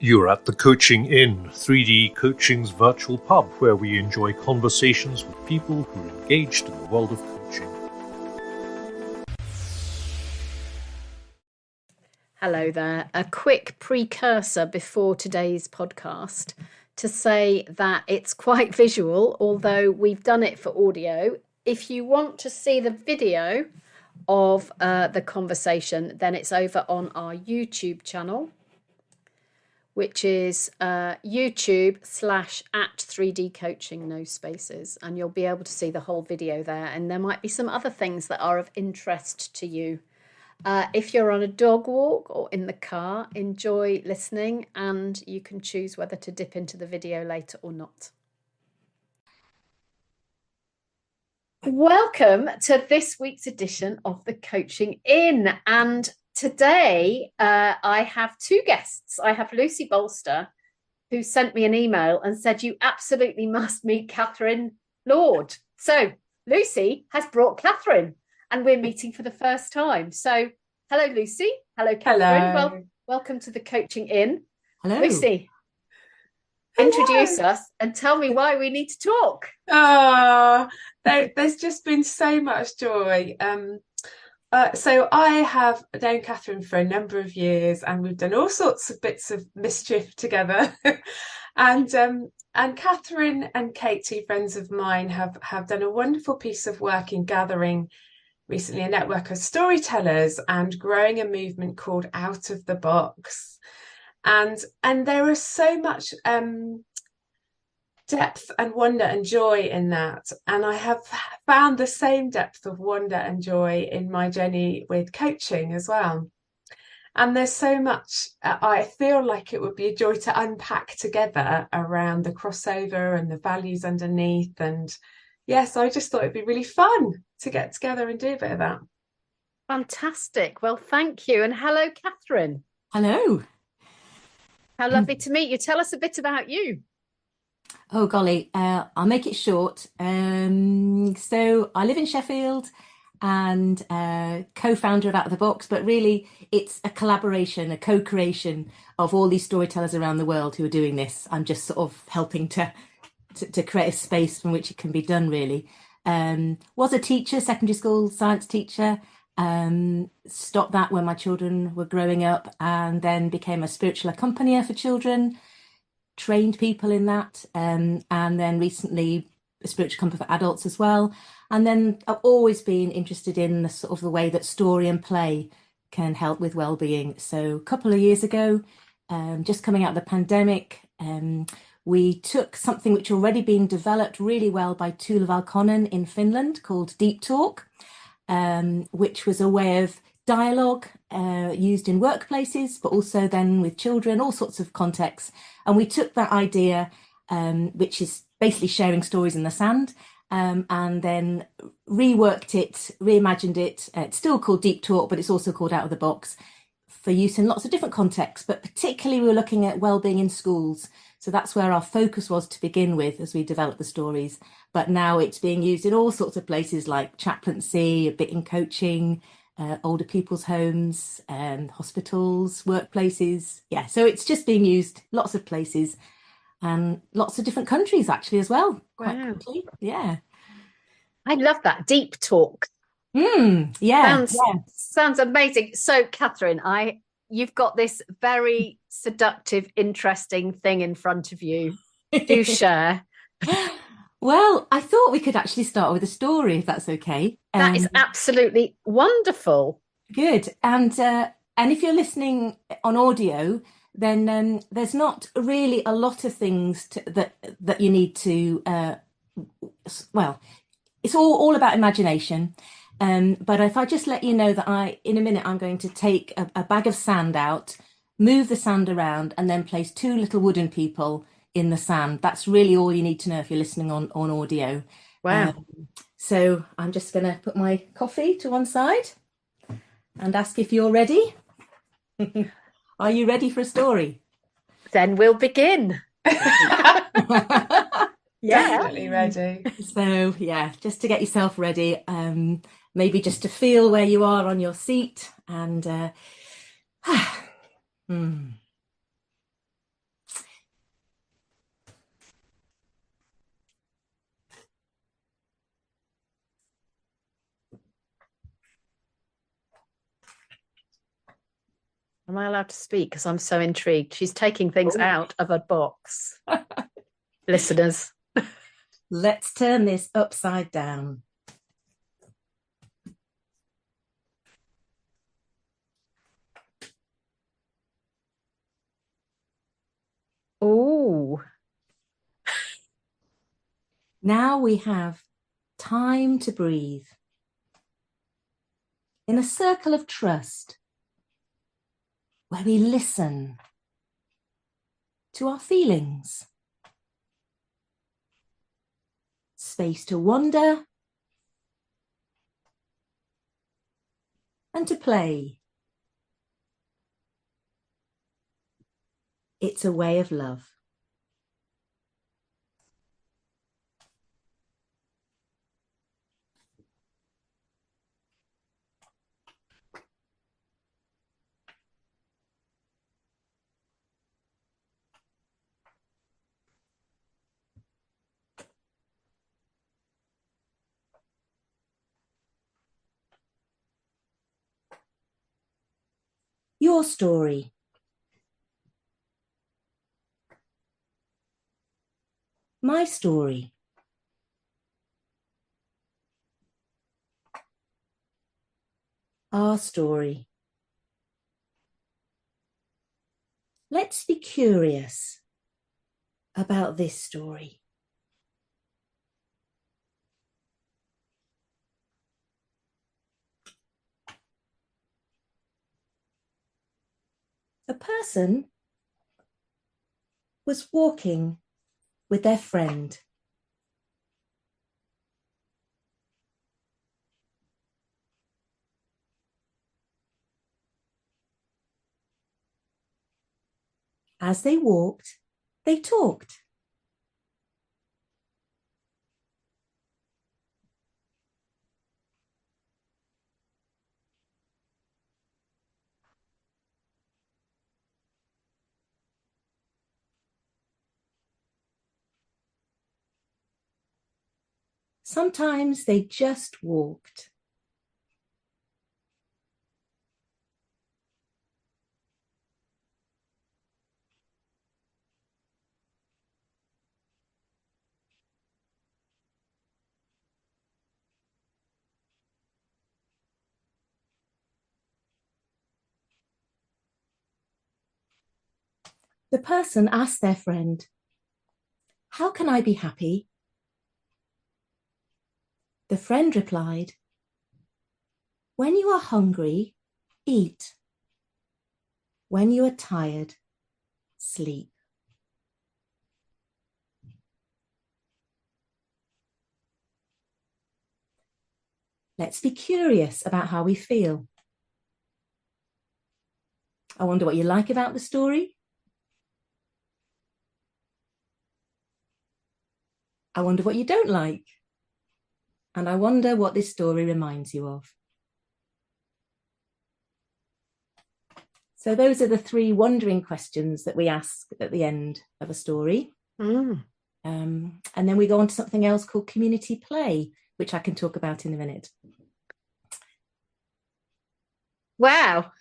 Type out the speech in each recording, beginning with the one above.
You're at the Coaching Inn, 3D Coaching's virtual pub, where we enjoy conversations with people who are engaged in the world of coaching. Hello there. A quick precursor before today's podcast to say that it's quite visual, although we've done it for audio. If you want to see the video of the conversation, then it's over on our YouTube channel, which is YouTube/@3D Coaching, no spaces. And you'll be able to see the whole video there. And there might be some other things that are of interest to you. If you're on a dog walk or in the car, enjoy listening, and you can choose whether to dip into the video later or not. Welcome to this week's edition of the Coaching Inn. And today I have two guests. I have Lucy Bolster, who sent me an email and said, you absolutely must meet Kathryn Lord. So Lucy has brought Kathryn, and we're meeting for the first time. So hello, Lucy. Hello, Kathryn. Hello. Welcome to the Coaching Inn. Hello. Lucy, introduce us and tell me why we need to talk. There's just been so much joy. So I have known Kathryn for a number of years, and we've done all sorts of bits of mischief together. and Kathryn and Kate, two friends of mine, have done a wonderful piece of work in gathering recently a network of storytellers and growing a movement called Out of the Box. And there is so much depth and wonder and joy in that. And I have found the same depth of wonder and joy in my journey with coaching as well. And there's so much I feel like it would be a joy to unpack together around the crossover and the values underneath. And yes, I just thought it'd be really fun to get together and do a bit of that. Fantastic. Well, thank you. And hello, Kathryn. Hello. How lovely to meet you. Tell us a bit about you. Oh, golly, I'll make it short. So I live in Sheffield and co-founder of Out of the Box, but really it's a collaboration, a co-creation of all these storytellers around the world who are doing this. I'm just sort of helping to create a space from which it can be done, really. Was a teacher, secondary school science teacher, stopped that when my children were growing up, and then became a spiritual accompanier for children, trained people in that, and then recently a spiritual accompanier for adults as well. And then I've always been interested in the sort of the way that story and play can help with well-being. So a couple of years ago, just coming out of the pandemic, we took something which had already been developed really well by Tuula Valkonen in Finland called Deep Talk, which was a way of dialogue used in workplaces, but also then with children, all sorts of contexts. And we took that idea, which is basically sharing stories in the sand, and then reworked it, reimagined it. It's still called Deep Talk, but it's also called Out of the Box, for use in lots of different contexts, but particularly we were looking at wellbeing in schools. So that's where our focus was to begin with as we developed the stories. But now it's being used in all sorts of places like chaplaincy, a bit in coaching, older people's homes, hospitals, workplaces. Yeah, so it's just being used lots of places and lots of different countries actually as well. Quite quickly. Yeah. I love that. Deep Talk. Sounds amazing. So Kathryn, you've got this very seductive, interesting thing in front of you. Do share. Well, I thought we could actually start with a story, if that's okay. That is absolutely wonderful. Good. And if you're listening on audio, then there's not really a lot of things that you need to. Well, it's all about imagination. But if I just let you know that in a minute, I'm going to take a bag of sand out, move the sand around, and then place two little wooden people in the sand. That's really all you need to know if you're listening on audio. Wow. So I'm just going to put my coffee to one side and ask if you're ready. Are you ready for a story? Then we'll begin. Definitely ready. So yeah, just to get yourself ready, maybe just to feel where you are on your seat and Am I allowed to speak? Because I'm so intrigued. She's taking things out of a box. Listeners. Let's turn this upside down. Oh. Now we have time to breathe in a circle of trust where we listen to our feelings. Space to wander and to play. It's a way of love. Your story. My story. Our story. Let's be curious about this story. A person was walking with their friend. As they walked, they talked. Sometimes they just walked. The person asked their friend, "How can I be happy?" The friend replied, "When you are hungry, eat. When you are tired, sleep." Let's be curious about how we feel. I wonder what you like about the story. I wonder what you don't like. And I wonder what this story reminds you of. So those are the 3 wondering questions that we ask at the end of a story. And then we go on to something else called community play, which I can talk about in a minute. Wow.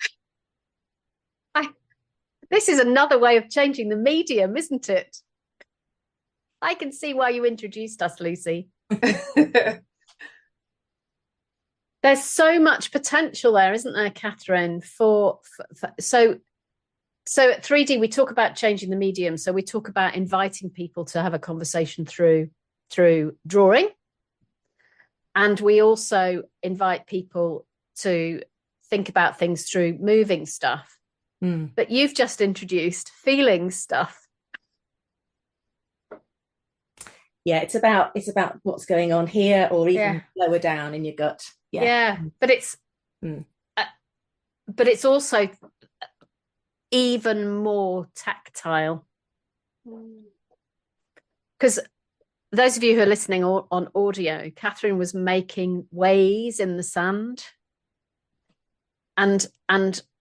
This is another way of changing the medium, isn't it? I can see why you introduced us, Lucy. There's so much potential there, isn't there, Kathryn? So at 3D, we talk about changing the medium. So we talk about inviting people to have a conversation through drawing. And we also invite people to think about things through moving stuff. But you've just introduced feeling stuff. Yeah, it's about what's going on here or even lower down in your gut. Yeah, but it's also even more tactile. Because those of you who are listening on audio, Kathryn was making ways in the sand. And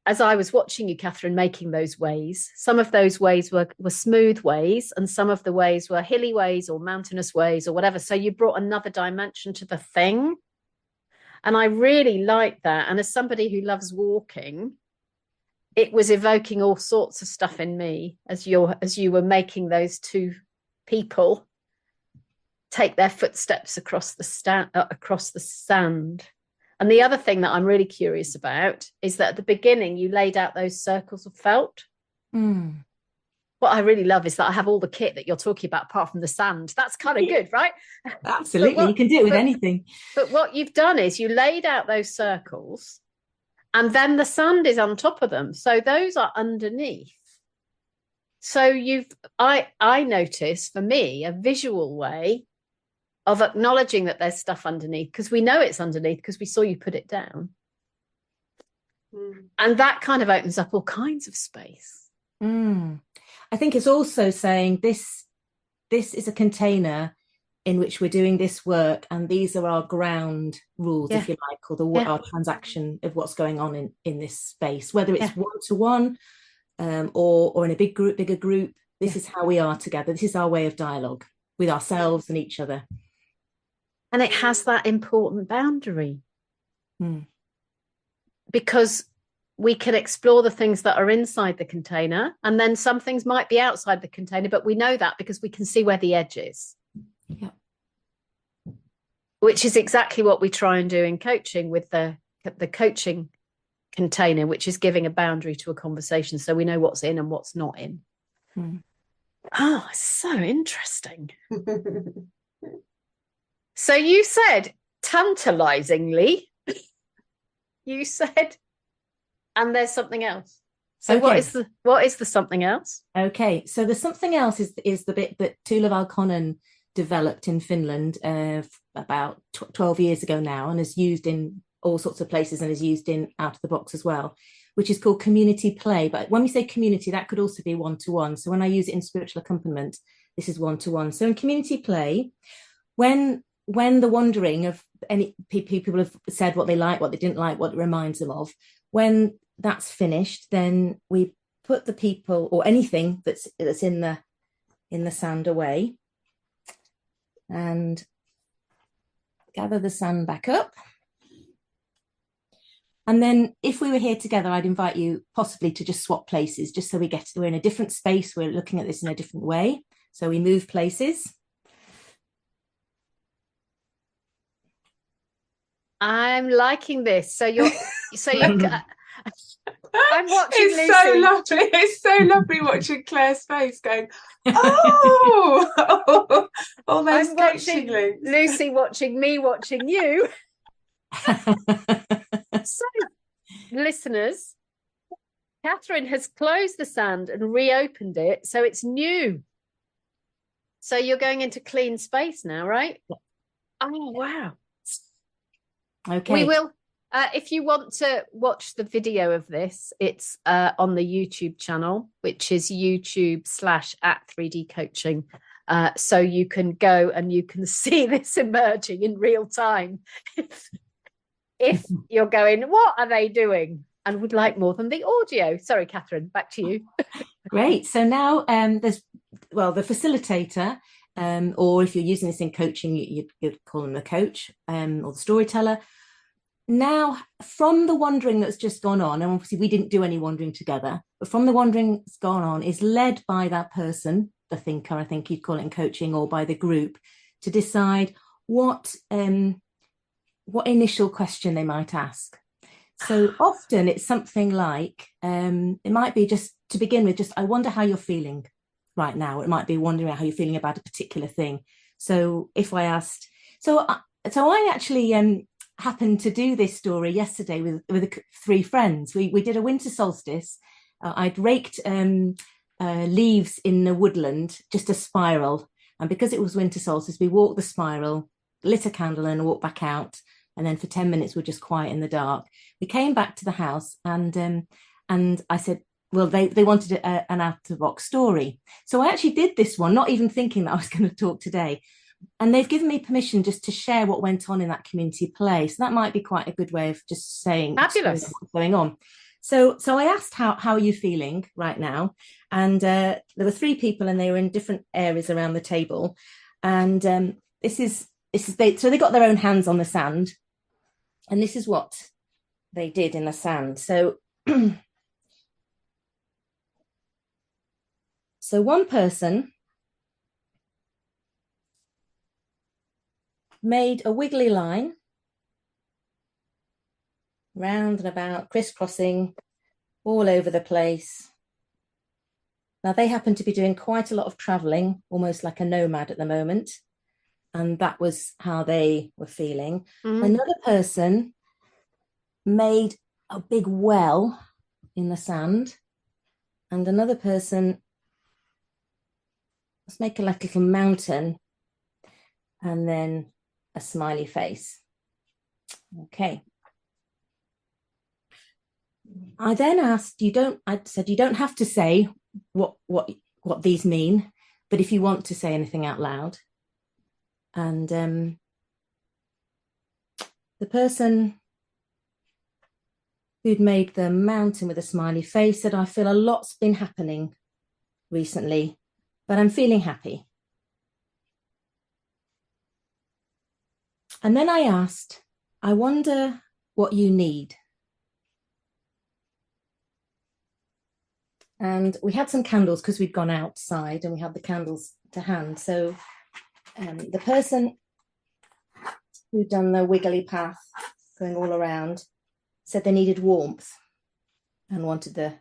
as I was watching you, Kathryn, making those ways, some of those ways were smooth ways, and some of the ways were hilly ways or mountainous ways or whatever. So you brought another dimension to the thing. And I really like that. And as somebody who loves walking, it was evoking all sorts of stuff in me as you were making those two people take their footsteps across the sand. And the other thing that I'm really curious about is that at the beginning you laid out those circles of felt. Mm. What I really love is that I have all the kit that you're talking about apart from the sand. That's kind of good, right? Absolutely. You can do it with anything. But what you've done is you laid out those circles and then the sand is on top of them. So those are underneath. So I notice, for me, a visual way of acknowledging that there's stuff underneath, because we know it's underneath because we saw you put it down. And that kind of opens up all kinds of space. I think it's also saying this is a container in which we're doing this work, and these are our ground rules, if you like, or our transaction of what's going on in this space, whether it's one-to-one or in a bigger group. This is how we are together. This is our way of dialogue with ourselves and each other. And it has that important boundary. Because we can explore the things that are inside the container, and then some things might be outside the container, but we know that because we can see where the edge is. Yeah. Which is exactly what we try and do in coaching with the coaching container, which is giving a boundary to a conversation so we know what's in and what's not in. Oh, so interesting. So you said tantalizingly, you said, and there's something else. So what is the something else? Okay, so the something else is the bit that Tula Valkonen developed in Finland about 12 years ago now, and is used in all sorts of places and is used in Out of the Box as well, which is called community play. But when we say community, that could also be one-to-one. So when I use it in spiritual accompaniment, this is one-to-one. So in community play, when the wandering of any people have said what they like, what they didn't like, what it reminds them of, when that's finished, then we put the people or anything that's in the sand away and gather the sand back up. And then if we were here together, I'd invite you possibly to just swap places, just so we're in a different space. We're looking at this in a different way. So we move places. I'm liking this. I'm watching It's Lucy. so lovely. It's so lovely watching Claire's face going, oh, all those I'm coaching watching links. Lucy watching me watching you. So, listeners, Kathryn has closed the sand and reopened it, so it's new. So you're going into clean space now, right? Oh, wow. Okay. We will, if you want to watch the video of this, it's on the YouTube channel, which is YouTube/@3D coaching. So you can go and you can see this emerging in real time. If you're going, what are they doing? And would like more than the audio. Sorry, Kathryn, back to you. Great. So now there's, the facilitator, or if you're using this in coaching, you'd call them the coach or the storyteller. Now, from the wandering that's just gone on, and obviously we didn't do any wandering together, but from the wandering that's gone on is led by that person, the thinker, I think you'd call it in coaching, or by the group, to decide what initial question they might ask. So often it's something like, it might be just to begin with, just, I wonder how you're feeling right now. It might be wondering how you're feeling about a particular thing. So if I asked, so I actually happened to do this story yesterday with 3 friends. We did a winter solstice. I'd raked leaves in the woodland, just a spiral. And because it was winter solstice, we walked the spiral, lit a candle and walked back out. And then for 10 minutes, we're just quiet in the dark. We came back to the house and I said, well, they wanted an out-of-the-box story. So I actually did this one, not even thinking that I was going to talk today. And they've given me permission just to share what went on in that community play. So that might be quite a good way of just saying Fabulous. What's going on. So I asked, how are you feeling right now? And there were 3 people and they were in different areas around the table. And so they got their own hands on the sand. And this is what they did in the sand. So So one person made a wiggly line round and about, crisscrossing all over the place. Now, they happen to be doing quite a lot of traveling, almost like a nomad at the moment. And that was how they were feeling. Another person made a big well in the sand. And another person was making like a little mountain and then a smiley face. Okay. I then asked, I said, you don't have to say what these mean, but if you want to say anything out loud. And the person who'd made the mountain with a smiley face said, I feel a lot's been happening recently, but I'm feeling happy. And then I asked, I wonder what you need. And we had some candles because we'd gone outside and we had the candles to hand. So the person who'd done the wiggly path going all around said they needed warmth and wanted the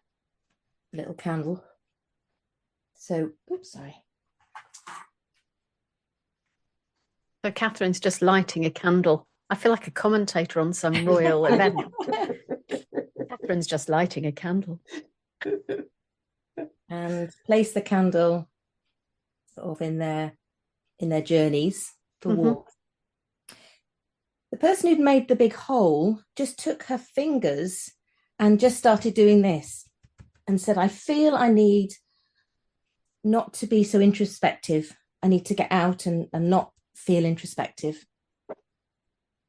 little candle. So, oops, sorry. So Kathryn's just lighting a candle. I feel like a commentator on some royal event. Kathryn's just lighting a candle. And place the candle sort of in their journeys for warmth. The person who'd made the big hole just took her fingers and just started doing this and said, I feel I need not to be so introspective. I need to get out and not feel introspective.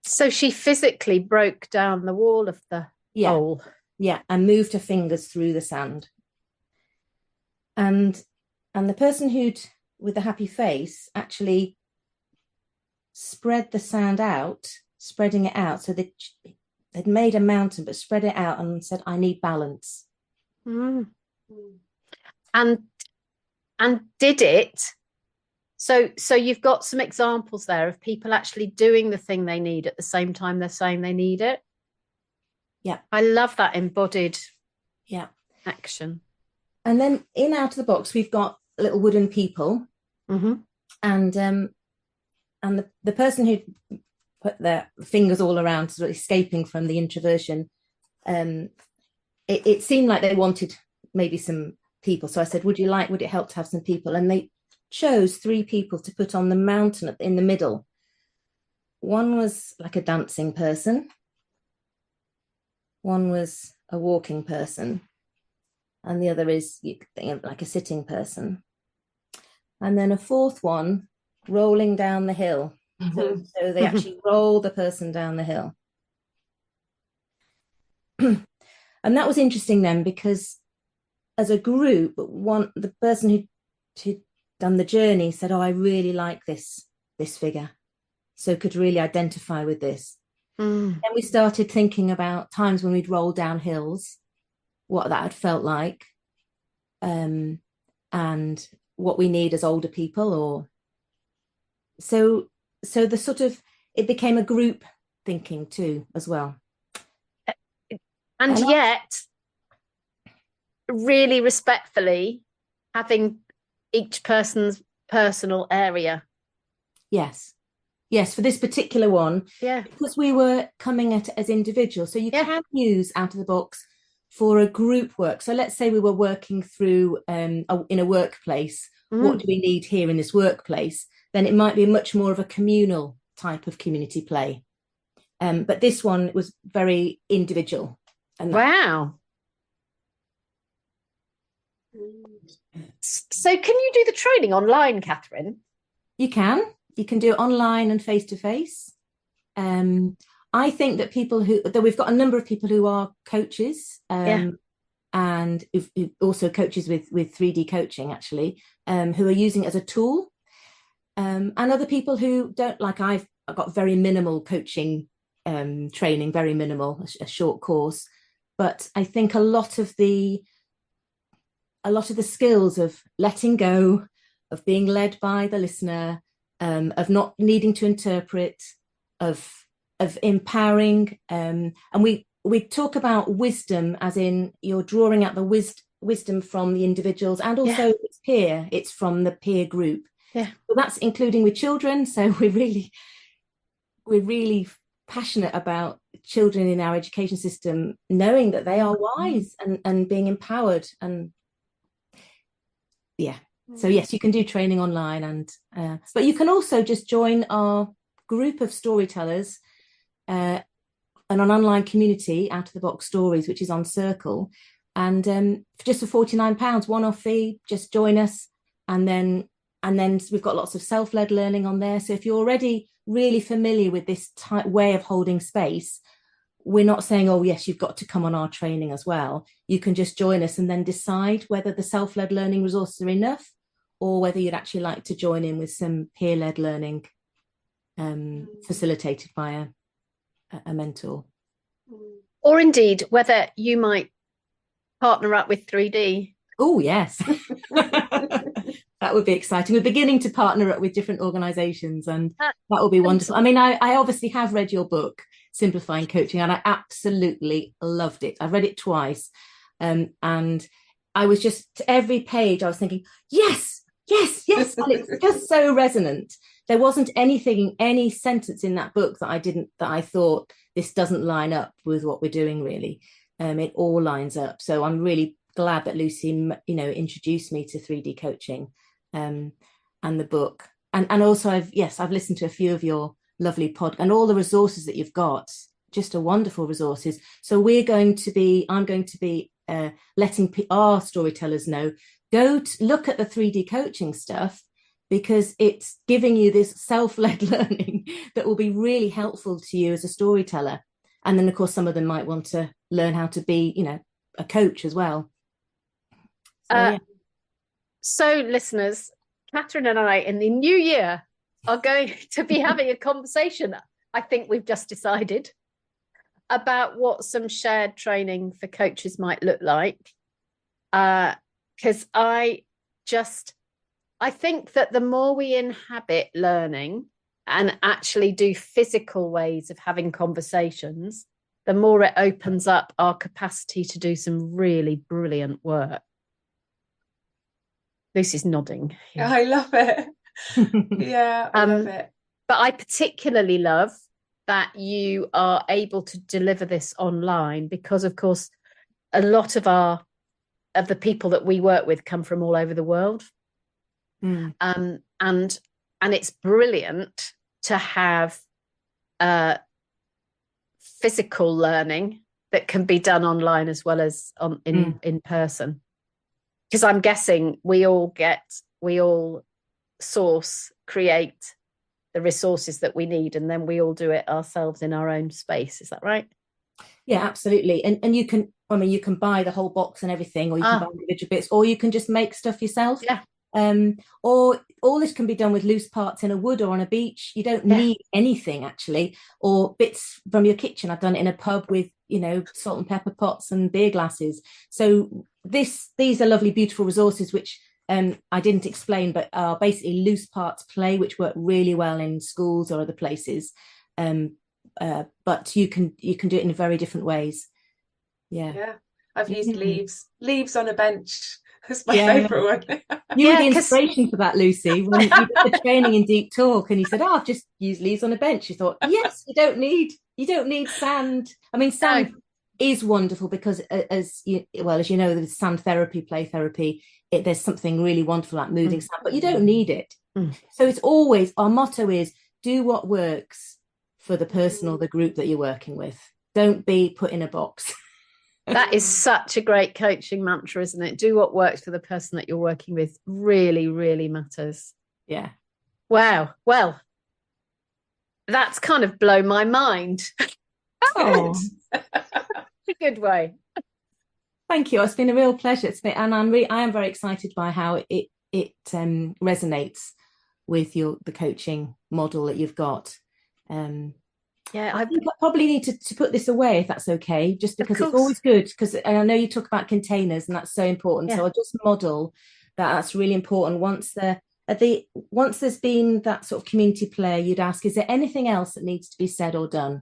So she physically broke down the wall of the hole. Yeah, and moved her fingers through the sand. And the person with the happy face actually spread the sand out, spreading it out. So they'd made a mountain, but spread it out and said, I need balance. And did it. So you've got some examples there of people actually doing the thing they need at the same time they're saying they need it. Yeah. I love that embodied action. And then in Out of the Box, we've got little wooden people. And the person who put their fingers all around, sort of escaping from the introversion, it seemed like they wanted maybe some people. So I said, would it help to have some people? And they chose 3 people to put on the mountain in the middle. One was like a dancing person. One was a walking person. And the other is like a sitting person. And then a 4th one rolling down the hill. So they actually roll the person down the hill. And that was interesting then, because as a group, the person who'd done the journey said, oh, I really like this figure. So could really identify with this. Then we started thinking about times when we'd rolled down hills, what that had felt like, and what we need as older people, or so the sort of, it became a group thinking too as well. And yet really respectfully having each person's personal area. Yes, for this particular one, because we were coming at it as individuals. So you can use Out of the Box for a group work. So let's say we were working through in a workplace. What do we need here in this workplace? Then it might be much more of a communal type of community play. But this one was very individual. Wow. So can you do the training online, Kathryn? You can do it online and face-to-face. I think that we've got a number of people who are coaches and who also coaches with 3D coaching, actually, who are using it as a tool. And other people who don't, like I've got very minimal coaching training, very minimal, a short course. But I think a lot of the a lot of the skills of letting go, of being led by the listener, of not needing to interpret, of empowering. And we talk about wisdom as in you're drawing out the wisdom from the individuals, and also it's from the peer group. Yeah. So that's including with children. So we're really passionate about children in our education system knowing that they are wise and being empowered. And so yes, you can do training online, and but you can also just join our group of storytellers and an online community, Out of the Box Stories, which is on Circle, and just for £49 one-off fee, just join us. And then we've got lots of self-led learning on there. So if you're already really familiar with this way of holding space, we're not saying, oh yes, you've got to come on our training as well. You can just join us and then decide whether the self-led learning resources are enough, or whether you'd actually like to join in with some peer-led learning facilitated by a mentor. Or indeed, whether you might partner up with 3D. Oh, yes. That would be exciting. We're beginning to partner up with different organisations, and that will be wonderful. I mean, I obviously have read your book, Simplifying Coaching, and I absolutely loved it. I've read it twice. And I was just, every page I was thinking, yes. And it's just so resonant. There wasn't anything, any sentence in that book that I thought this doesn't line up with what we're doing, really. It all lines up. So I'm really glad that Lucy, introduced me to 3D coaching and the book. And also I've listened to a few of your lovely and all the resources that you've got, just wonderful resources. So I'm going to be letting our storytellers know, go to look at the 3D coaching stuff, because it's giving you this self-led learning that will be really helpful to you as a storyteller. And then, of course, some of them might want to learn how to be, a coach as well. So listeners, Kathryn and I in the new year are going to be having a conversation, I think we've just decided, about what some shared training for coaches might look like. Because I think that the more we inhabit learning and actually do physical ways of having conversations, the more it opens up our capacity to do some really brilliant work. Lucy's nodding. Yeah. I love it. Yeah, I love it. But I particularly love that you are able to deliver this online, because, of course, a lot of the people that we work with come from all over the world. And it's brilliant to have physical learning that can be done online as well as in person. Because I'm guessing we all create the resources that we need, and then we all do it ourselves in our own space. Is that right? Yeah, absolutely. And you can buy the whole box and everything, or you can buy individual bits, or you can just make stuff yourself. Yeah. Or all this can be done with loose parts in a wood or on a beach. You don't need anything, actually, or bits from your kitchen. I've done it in a pub with, salt and pepper pots and beer glasses. So these are lovely, beautiful resources, which I didn't explain, but are basically loose parts play, which work really well in schools or other places. But you can do it in very different ways. Yeah. I've used leaves on a bench. That's my favourite one. You were the inspiration for that, Lucy, when you did the training in Deep Talk, and you said, I've just used leaves on a bench. You thought, yes, you don't need sand. I mean, sand is wonderful, because as you know, there's sand therapy, play therapy. There's something really wonderful about moving sand, but you don't need it. So it's always, our motto is, do what works for the person or the group that you're working with. Don't be put in a box. That is such a great coaching mantra, isn't it? Do what works for the person that you're working with. Really, really matters. Yeah. Wow. Well, that's kind of blown my mind. Oh. A good way. Thank you. It's been a real pleasure. And I am very excited by how it resonates with the coaching model that you've got. Yeah, I think I probably need to put this away if that's okay, just because it's always good. Because I know you talk about containers, and that's so important. Yeah. So I'll just model that's really important. Once there's been that sort of community play, you'd ask, is there anything else that needs to be said or done?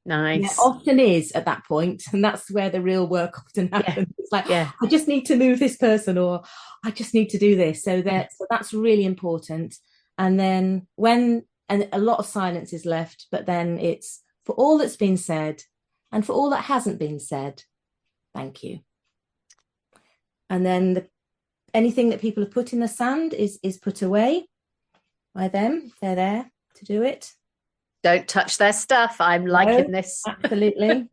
Nice. There often is at that point, and that's where the real work often happens. Yeah. It's like, yeah. I just need to move this person, or I just need to do this. So that's really important. And then and a lot of silence is left, but then it's for all that's been said and for all that hasn't been said, thank you. And then anything that people have put in the sand is put away by them. They're there to do it. Don't touch their stuff. I'm liking this. Absolutely.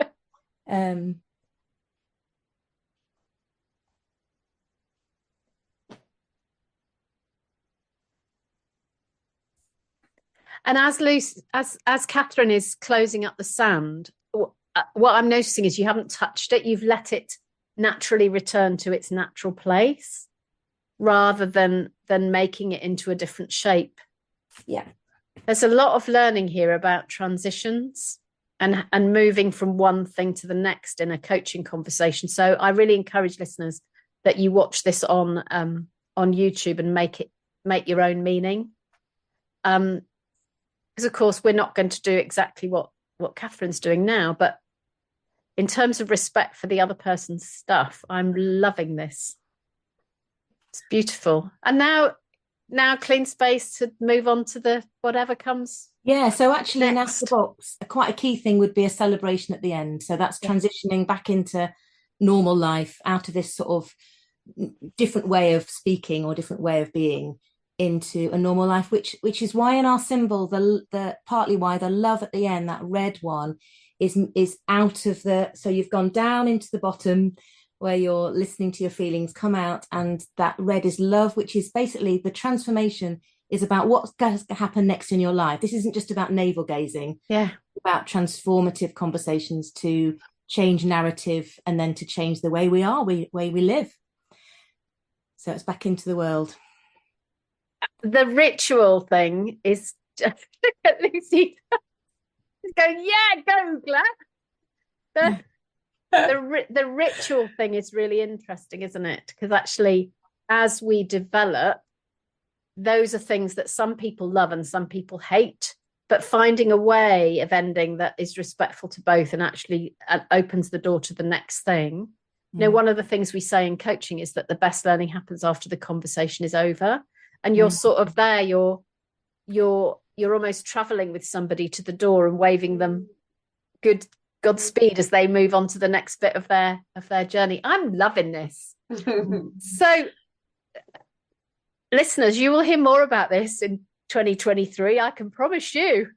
And as Kathryn is closing up the sand, what I'm noticing is you haven't touched it. You've let it naturally return to its natural place, rather than making it into a different shape. Yeah. There's a lot of learning here about transitions and moving from one thing to the next in a coaching conversation. So I really encourage listeners that you watch this on YouTube and make your own meaning. Because of course we're not going to do exactly what Kathryn's doing now, but in terms of respect for the other person's stuff, I'm loving this. It's beautiful. And now clean space to move on to the whatever comes. Yeah, so actually next. In Out the Box, quite a key thing would be a celebration at the end. So that's transitioning back into normal life, out of this sort of different way of speaking or different way of being into a normal life, which is why in our symbol, the partly why the love at the end, that red one, is out of so you've gone down into the bottom where you're listening to your feelings come out, and that red is love, which is basically the transformation is about what's going to happen next in your life. This isn't just about navel gazing. Yeah. About transformative conversations to change narrative and then to change the way we are, way we live. So it's back into the world. The ritual thing is just look at Lucy. She's going, yeah, go, Glad. The ritual thing is really interesting, isn't it? Because actually, as we develop, those are things that some people love and some people hate, but finding a way of ending that is respectful to both and actually opens the door to the next thing. You know, one of the things we say in coaching is that the best learning happens after the conversation is over, and you're sort of there, you're almost traveling with somebody to the door and waving them Godspeed as they move on to the next bit of their journey. I'm loving this. So listeners, you will hear more about this in 2023, I can promise you.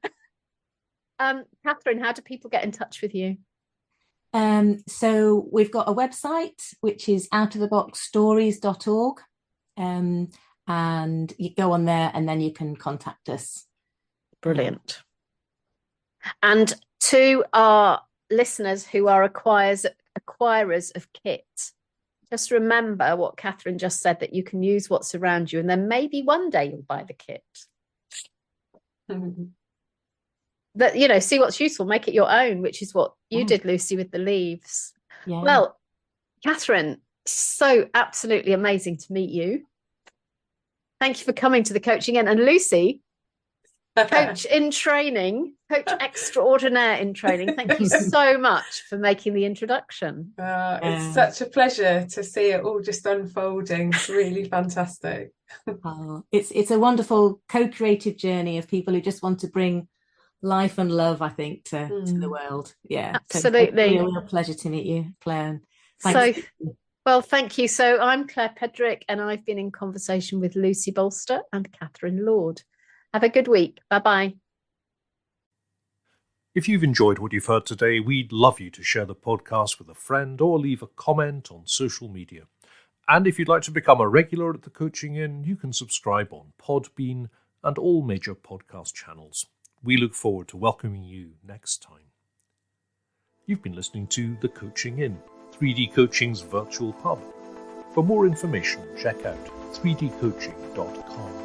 Kathryn, how do people get in touch with you? So we've got a website, which is outoftheboxstories.org. And you go on there and then you can contact us. Brilliant. And to our listeners who are acquirers of kit, just remember what Kathryn just said, that you can use what's around you, and then maybe one day you'll buy the kit. But, you know, see what's useful, make it your own, which is what you did, Lucy, with the leaves. Yeah. Well, Kathryn, so absolutely amazing to meet you. Thank you for coming to the Coaching In. And Lucy, coach in training, coach extraordinaire in training. Thank you so much for making the introduction. It's such a pleasure to see it all just unfolding. It's really fantastic. It's a wonderful co-creative journey of people who just want to bring life and love, I think, to the world. Yeah, absolutely. So it's a real pleasure to meet you, Claire. Thanks. Well, thank you. So I'm Claire Pedrick, and I've been in conversation with Lucy Bolster and Kathryn Lord. Have a good week. Bye-bye. If you've enjoyed what you've heard today, we'd love you to share the podcast with a friend or leave a comment on social media. And if you'd like to become a regular at the Coaching In, you can subscribe on Podbean and all major podcast channels. We look forward to welcoming you next time. You've been listening to The Coaching In, 3D Coaching's virtual pub. For more information, check out 3dcoaching.com.